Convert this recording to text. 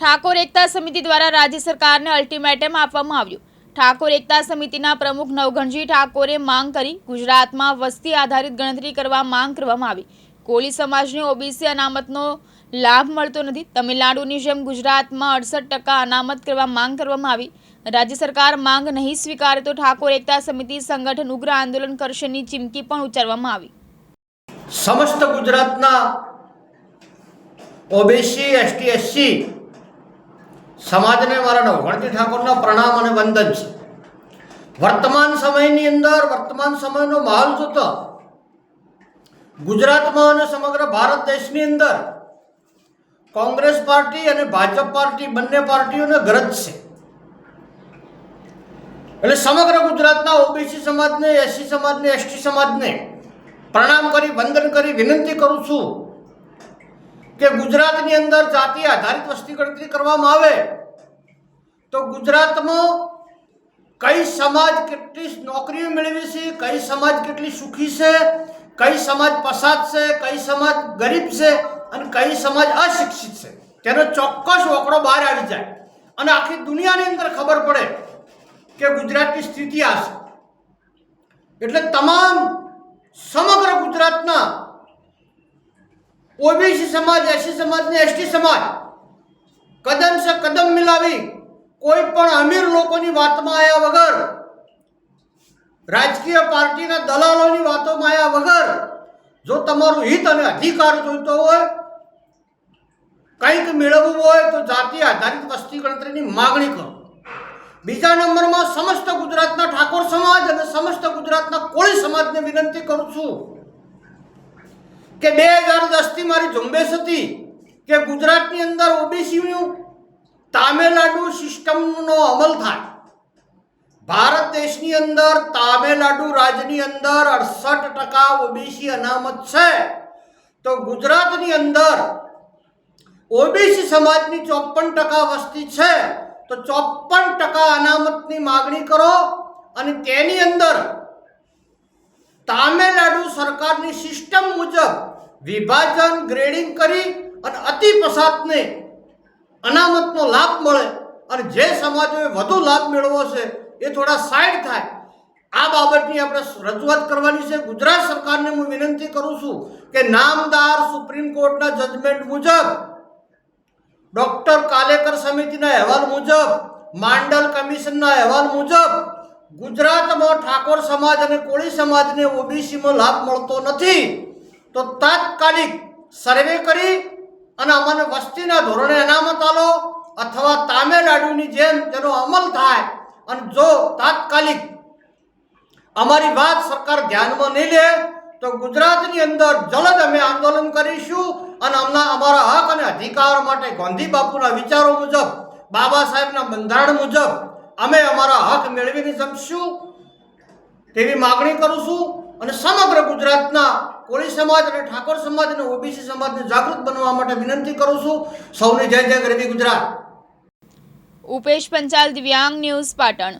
ઠાકોર એકતા સમિતિ દ્વારા રાજ્ય સરકારને અલ્ટિમેટમ આપવામાં આવ્યું। ઠાકોર એકતા સમિતિના પ્રમુખ નવઘણજી ઠાકોરે માંગ કરી ગુજરાતમાં વસ્તી આધારિત ગણતરી કરવા માંગ કરવામાં આવી। કોળી સમાજને ઓબીસી અનામતનો લાભ મળતો નથી। તમિલનાડુની જેમ ગુજરાતમાં 68% અનામત કરવા માંગ કરવામાં આવી। રાજ્ય સરકાર માંગ નહીં સ્વીકારે તો ઠાકોર એકતા સમિતિ સંગઠન ઉગ્ર આંદોલન કરશેની ચીમકી પણ ઉચ્ચારવામાં આવી। સમસ્ત ગુજરાતના ઓબીસી એસટી એસસી સમાજને મારા નવઘણજી ઠાકોરના પ્રણામ અને વંદન છે। વર્તમાન સમયની અંદર વર્તમાન સમયનો માહોલ જોતા ગુજરાતમાં અને સમગ્ર ભારત દેશની અંદર કોંગ્રેસ પાર્ટી અને ભાજપ પાર્ટી બંને પાર્ટીઓને ગરજ છે। એટલે સમગ્ર ગુજરાતના ઓબીસી સમાજને એસસી સમાજને એસટી સમાજને પ્રણામ કરી વંદન કરી વિનંતી કરું છું કે ગુજરાતની અંદર જાતિ આધારિત વસ્તી ગણતરી કરવામાં આવે તો ગુજરાતમાં કઈ સમાજ કેટલી નોકરીઓ મેળવી છે, કઈ સમાજ કેટલી સુખી છે, કઈ સમાજ પછાત છે, કઈ સમાજ ગરીબ છે અને કઈ સમાજ અશિક્ષિત છે તેનો ચોક્કસ આંકડો બહાર આવી જાય અને આખી દુનિયાની અંદર ખબર પડે કે ગુજરાતની સ્થિતિ આ છે। એટલે તમામ સમગ્ર ગુજરાતના ઓબીસી સમાજ એસસી સમાજ ને એસટી સમાજ કદમ સે કદમ મિલાવી કોઈ પણ અમીર લોકોની વાતમાં આવ્યા વગર રાજકીય પાર્ટીના દલાલોની વાતોમાં આવ્યા વગર જો તમારું હિત અને અધિકાર જોઈતો હોય કંઈક મેળવવું હોય તો જાતિ આધારિત વસ્તી ગણતરીની માગણી કરો। બીજા નંબરમાં સમસ્ત ગુજરાતના ઠાકોર સમાજ અને સમસ્ત ગુજરાતના કોળી સમાજને વિનંતી કરું છું કે 2010 થી મારી ઝુંબેશ હતી કે ગુજરાતની અંદર ઓબીસીનું તામિલનાડુ સિસ્ટમનો અમલ થાય। ભારત દેશની અંદર તામિલનાડુ રાજ્યની અંદર 68% ઓબીસી અનામત છે તો ગુજરાતની અંદર ઓબીસી સમાજની 54% વસ્તી છે તો 54% અનામતની માગણી કરો અને તેની અંદર તામિલનાડુ સરકારની સિસ્ટમ મુજબ વિભાજન ગ્રેડિંગ કરી અને અતિ પછાતને અનામતનો લાભ મળે અને જે સમાજોએ વધુ લાભ મેળવવો છે એ થોડા સાઈડ થાય। આ બાબતની આપણે રજૂઆત કરવાની છે। ગુજરાત સરકારને હું વિનંતી કરું છું કે નામદાર સુપ્રીમ કોર્ટના જજમેન્ટ મુજબ ડોક્ટર કાલેકર સમિતિના અહેવાલ મુજબ માંડલ કમિશનના અહેવાલ મુજબ ગુજરાતમાં ઠાકોર સમાજ અને કોળી સમાજને ઓબીસીમાં લાભ મળતો નથી તો તાત્કાલિક સર્વે કરી અને અમને વસ્તીના ધોરણે અનામત આલો અથવા તામિલનાડુની જેમ તેનો અમલ થાય અને જો તાત્કાલિક અમારી વાત સરકાર ધ્યાનમાં નહીં લે તો ગુજરાતની અંદર જલદ અમે આંદોલન કરીશું અને અમારા હક અને અધિકાર માટે ગાંધી બાપુના વિચારો મુજબ બાબા સાહેબના બંધારણ મુજબ અમે અમારા હક મેળવીને જમશું તેવી માગણી કરું છું અને સમગ્ર ગુજરાતના કોળી સમાજ અને ઠાકોર સમાજ અને ઓબીસી સમાજને જાગૃત બનવા માટે વિનંતી કરું છું। સૌને જય જય ગરવી ગુજરાત। ઉપેશ પંચાલ, દિવ્યાંગ ન્યૂઝ, પાટણ।